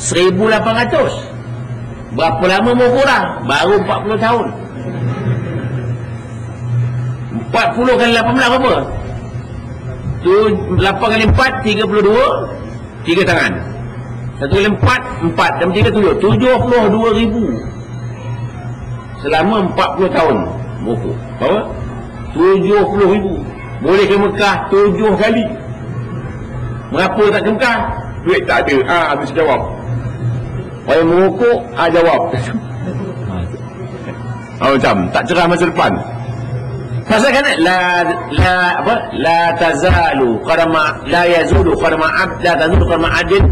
1,800. Berapa lama merokok dah? Baru 40 tahun. 40 kali 18 berapa? 8 kali 4, 32. 3 tangan. 1 kali 4, 4. Dan 3, 7. 72,000. Selama 40 tahun merokok. Berapa? 70,000. Boleh ke Mekah 7 kali. Mengapa tak ke Mekah? Duit tak ada. Habis jawab. Orang merokok, jawab. Macam tak cerah masa depan. Pasal kan la tazalu qadama la yazulu qadama abd la tazulu qadama adil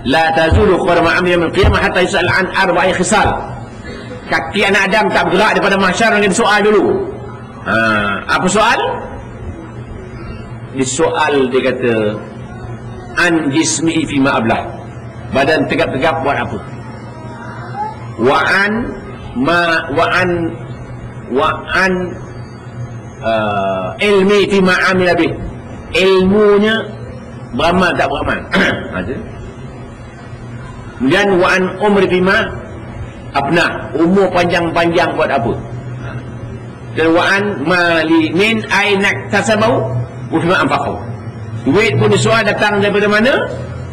la tazulu qadama amil yaumil qiyamah hatta yus'al an arba'i khisal. Kaki anak Adam tak bergerak daripada mahsyar dengan soal dulu. Apa soal? Disoal, dia kata an jismihi fima ablah. Badan tegap-tegap buat apa? Wa'an ilmi fima amila bih. Ilmunya beramal tak beramal. Dan wa'an umri fima abna. Umur panjang-panjang buat apa? Dan wa'an mali min ainak tasabau wa fima anfaqau. Duit pun disoal datang daripada mana?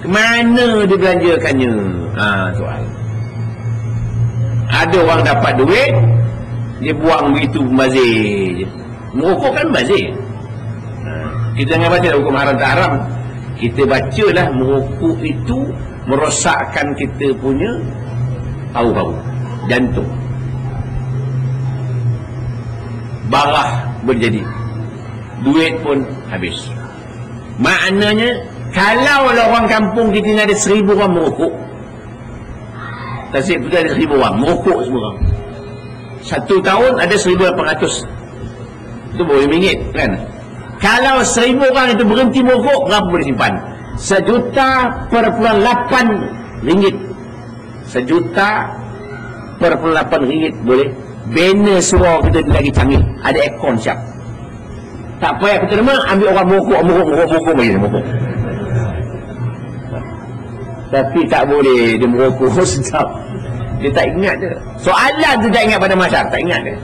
Kemana dibelanjakannya? Soal. Ada orang dapat duit, dia buang begitu membazir je. Merokok kan membazir. Kita jangan baca hukum haram tak haram. Kita bacalah merokok itu merosakkan kita punya paru-paru, jantung. Barah berjadi. Duit pun habis. Maknanya, kalau orang kampung kita ni ada 1,000 orang merokok, Tasik Putra ada 1,000 orang merokok semua orang. 1 tahun ada 1,800. Itu boleh RM1 kan? Kalau 1,000 orang itu berhenti merokok, berapa boleh simpan? RM1.8. RM1.8 boleh. Banner suara kita lagi canggih. Ada aircon siap. Tak payah kita nama ambil orang merokok bagi merokok. Tapi tak boleh dia merokok sedap. Dia tak ingat dia. Soalan tu tak ingat pada masyarakat, tak ingat dia.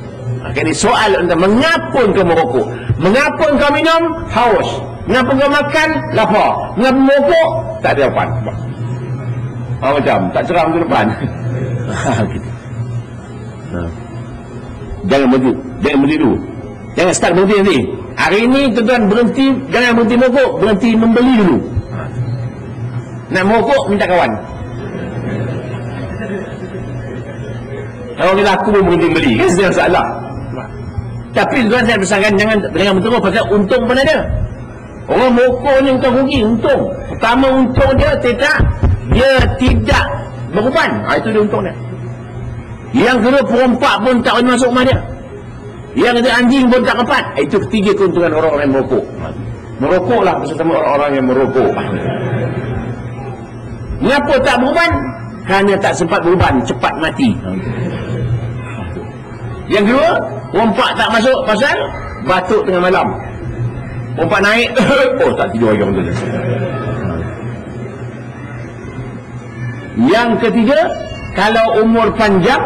Jadi soal untuk mengapa kau merokok? Mengapa kau minum? Haus. Mengapa kau makan? Lapar. Mengapa merokok? Tak ada jawapan. Macam tak cerah minggu depan. Jangan berhenti dulu. Jangan start berhenti nanti. Hari ini tuan-tuan berhenti, jangan berhenti merokok, berhenti membeli dulu. Nak merokok, minta kawan. Kalau kita aku pun berhenti beli, kan sedang salah. Tapi tuan saya pesankan jangan berterus pasal untung pun ada. Orang merokok ni untung rugi, untung. Pertama untung dia tidak beruban. Itu dia untung dia. Yang kedua perompak pun tak boleh masuk rumah dia. Yang ketiga anjing pun tak kepat. Itu ketiga keuntungan orang-orang yang merokok. Merokoklah bersama orang-orang yang merokok. Mengapa tak beruban? Kerana tak sempat beruban, cepat mati. Yang kedua, rompak tak masuk pasal batuk tengah malam. Rompak naik, oh tak tidur lagi orang tu. Yang ketiga, kalau umur panjang,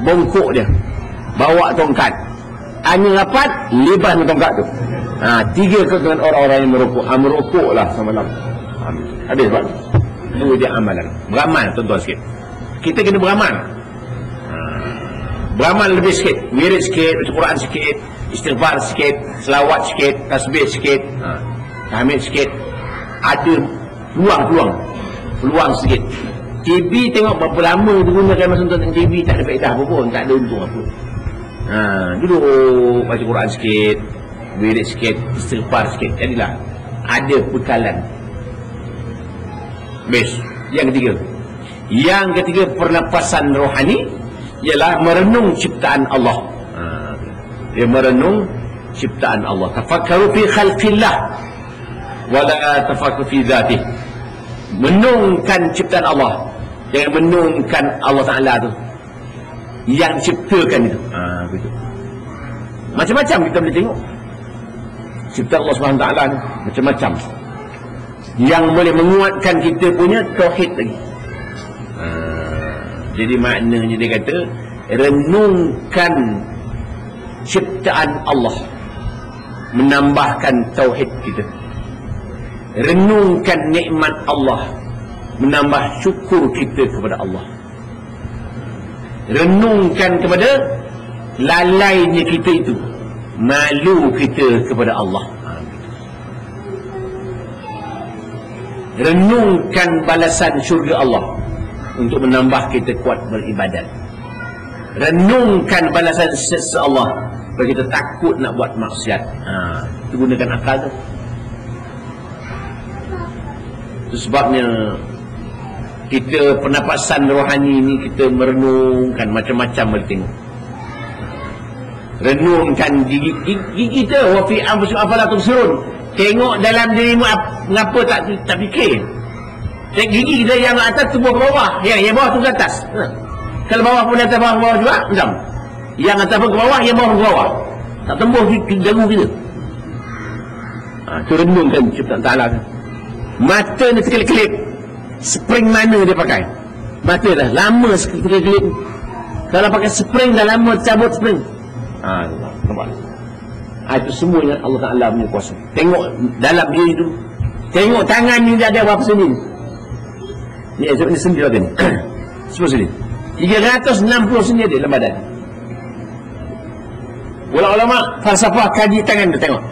bongkok dia, bawa tongkat, angin rapat, lepas tongkat tu. Tiga keuntungan orang-orang yang merokok. Merokoklah semalam. Habis sebab itu dia amalan. Beramal tuan-tuan sikit. Kita kena beramal. Beramal lebih sikit. Wirid sikit, baca Quran sikit, istighfar sikit, selawat sikit, tasbih sikit, tahmid sikit. ada peluang sikit. TV tengok berapa lama digunakan masa nonton TV, tak ada faedah apa pun, tak ada untung apa. Duduk baca Quran sikit, wirid sikit, istighfar sikit, jadilah ada bekalan. Best. Yang ketiga pernafasan rohani ialah merenung ciptaan Allah. Dia merenung ciptaan Allah. Tafakkaru fi khalqillah wala tafakkaru fi dzatih. Menungkan ciptaan Allah, jangan menungkan Allah Ta'ala tu yang ciptakan itu. Begitu. Macam-macam kita boleh tengok ciptaan Allah SWT ni, macam-macam yang boleh menguatkan kita punya tauhid lagi. Jadi maknanya dia kata renungkan ciptaan Allah, menambahkan tauhid kita. Renungkan nikmat Allah, menambah syukur kita kepada Allah. Renungkan kepada lalainya kita itu, malu kita kepada Allah. Renungkan balasan syurga Allah untuk menambah kita kuat beribadat. Renungkan balasan siksa Allah supaya kita takut nak buat maksiat. Itu gunakan akal tu. Itu sebabnya kita pernafasan rohani ni kita merenungkan macam-macam boleh tengok. Renungkan gigi kita, wa fi anfusikum afala tubsirun. Tengok dalam dirimu mengapa tak fikir. Tengok gigi kita yang atas tubuh ke bawah, yang bawah tu ke atas. Kalau bawah pun atas, bawah juga macam. Yang atas pun ke bawah, yang bawah ke bawah. Tak tembus dagu kita. Itu renungkan ciptaan Ta'ala tu. Mata ni sekelip-kelip, spring mana dia pakai? Mata dah lama sekelip-kelip. Kalau pakai spring dah lama cabut spring. Nampak? Itu semuanya Allah Ta'ala punya kuasa. Tengok dalam diri tu, tengok tangan ni dia ada berapa sendi. Ni sendi berapa ni? 10 sendi. 360 sendi dia dalam badan. Ulama-ulama falsafah kaji tangan dia, tengok.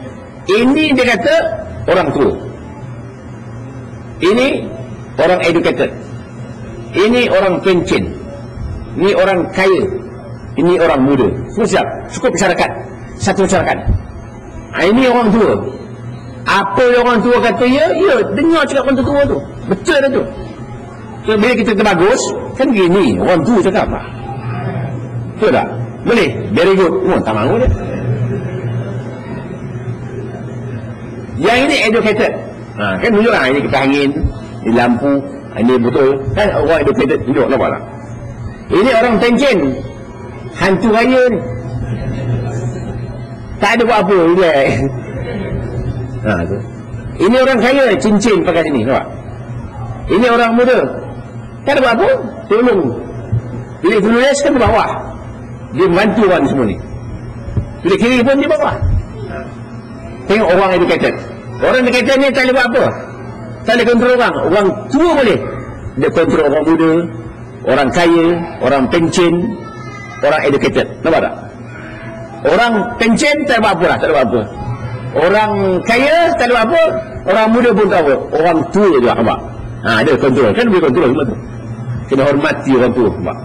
Ini dia kata orang tua, ini orang educated, ini orang pencen, ini orang kaya, ini orang muda. Semua siap, cukup masyarakat, satu masyarakat. Ini orang tua. Apa yang orang tua kata, ya dengar cakap orang tua tu, betul dah tu. So, bila kita terbagus kan gini orang tua cakap apa, betul tak? Boleh, very good. Tak mahu dia. Yang ini educated, kan tunjuk lah, ini kipas angin, ini lampu, ini betul kan, orang educated tunjuk, nampak tak? Ini orang pencen, hantu raya ni, tak ada buat apa dia. Ini orang kaya, cincin pakai sini, nampak? Ini orang muda, tak ada buat apa, tolong. Bila tulis kan di bawah, dia membantu orang semua ni. Bila kiri pun di bawah. Tengok orang educated. Orang educated ni tak boleh buat apa, tak boleh kontrol orang. Orang tua boleh, dia kontrol orang muda, orang kaya, orang pencen, orang educated. Nampak tak? Orang pencen tak buat apa lah, tak buat apa. Orang kaya tak buat apa, orang muda pun tak apa. Orang tua juga, nampak? Dia kontrol, kan boleh kontrol semua tu. Kena hormati orang tua, nampak?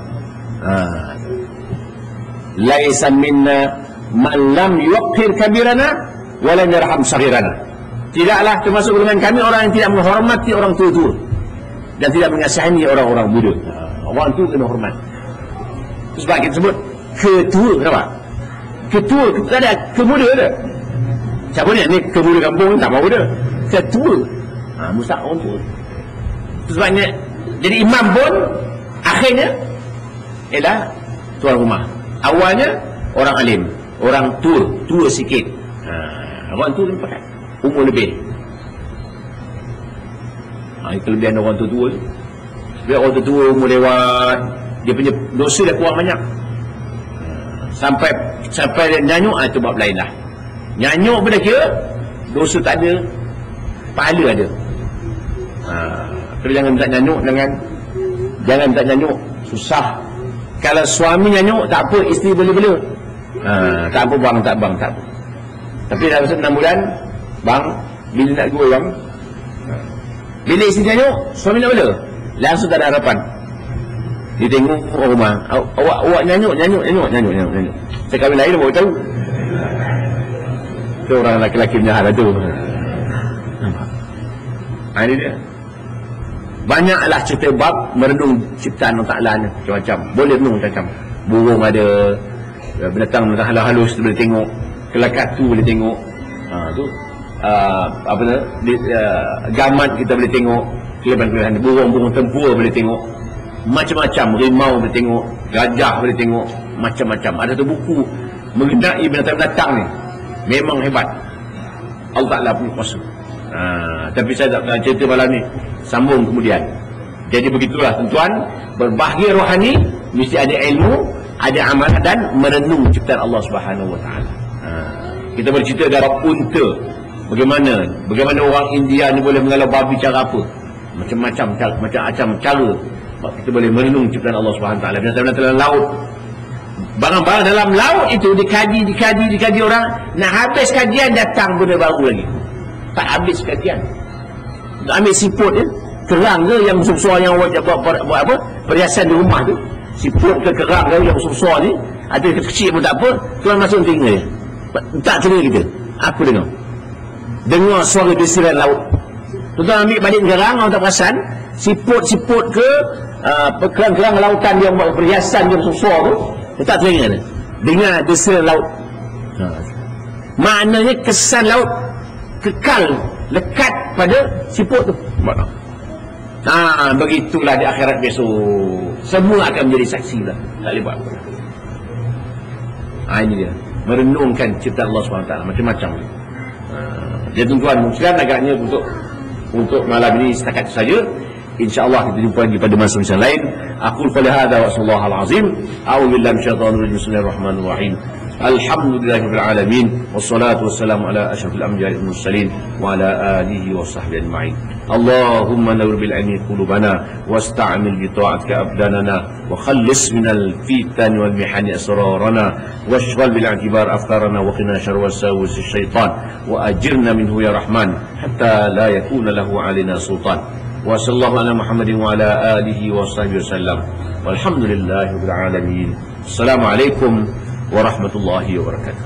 Laisa minna man lam yuqir kabirana wa lam yarham saghirana. Tidaklah termasuk golongan kami orang yang tidak menghormati orang tua-tua dan tidak mengasihani orang-orang muda. Orang tua kena hormat. Sebab kita sebut ketua, kenapa? Ketua, tak ada kemuda ada. Siapa ni? Ni kemuda kampung tak mahu dia. Ketua. Mustahak orang tua. Sebabnya jadi imam pun akhirnya ialah tuan rumah. Awalnya orang alim, orang tua sikit. Orang tua ni pakai umur lebih. Itu kelebihan orang tua tu. Bila orang tua umur lewat, dia punya dosa dah kurang banyak. Sampai dia nyanyuk, itu bab lain lah. Nyanyuk pun dah kira dosa tak ada, pahala ada. Tapi jangan tak nyanyuk, jangan tak nyanyuk, susah. Kalau suami nyanyuk tak apa, isteri boleh-boleh. Tak apa bang, tak apa. Tapi dah masuk 6 bulan, bang, bila nak gua bang? Bila isteri tengok, suami nak bela, langsung tak ada harapan. Dia tengok rumah, awak nyanyuk. Saya kahwin lain baru tahu. Itu orang lelaki punya hal tu. Ini dia. Banyaklah cerita bab merenung ciptaan Allah Ta'ala ni, macam-macam. Boleh renung macam-macam. Burung ada, binatang halus boleh tengok, kelakatu boleh tengok. Gamat kita boleh tengok, kelebihan-kelebihan. Burung-burung tempur boleh tengok, macam-macam. Rimau boleh tengok, gajah boleh tengok, macam-macam. Ada tu buku mengenai binatang-binatang ni, memang hebat. Allah Ta'ala punya kuasa. Tapi saya tak nak cerita malam ni, sambung kemudian. Jadi begitulah tuan-tuan, berbahagia rohani mesti ada ilmu, ada amal dan merenung ciptaan Allah Subhanahu Wa Taala. Kita bercerita dalam unta, bagaimana orang India ni boleh mengalau babi cara apa, macam-macam cara kita boleh merenung ciptaan Allah Subhanahu Wa Taala. Binatang-binatang dalam laut, barang-barang dalam laut itu dikaji orang, nak habis kajian datang benda baru lagi. Tak habis kajian. Ambil siput je, kerang ke yang besar-besar yang buat apa, perhiasan di rumah tu, siput ke kerang ke yang besar-besar ni, ada kecil pun tak apa, tuan masuk telinga je. Tak telinga kita. Aku dengar suara desiran laut. Tuan ambil balik kerang, orang tak perasan, siput-siput ke kerang-kerang lautan yang buat perhiasan yang besar tu, tak telinga dia. Dengar desiran laut. Maknanya kesan laut kekal, lekat pada siput tu. Begitulah di akhirat besok. Semua akan menjadi saksi lah. Tak boleh buat apa. Ini dia. Merenungkan ciptaan Allah SWT. Macam-macam. Jadi tuan-tuan, mungkin agaknya untuk malam ini setakat saja. InsyaAllah kita jumpa lagi pada masa-masa lain. Aqul qali hadza wa sallallahu alazim. A'udzu billahi minasyaitonir rajim. Bismillahirrahmanirrahim. Alhamdulillahirabbil alamin wassalatu wassalamu ala asyrafil anbiya'i wal mursalin wa ala alihi wa sahbihi ajma'in. Allahumma nawwir bil ilmi qulubana wasta'mil bi ta'atika abdanana wa khallis minal fitan wal mihani asrarana washghal bil i'tibar afkarana wa qina syarra wasawis syaitan wa ajirna minhu ya rahman hatta la yakuna lahu alaina sultan. Wa sallallahu ala Muhammadin wa ala alihi wa sahbihi wasallam. Walhamdulillahirabbil alamin. Assalamualaikum warahmatullahi wabarakatuh.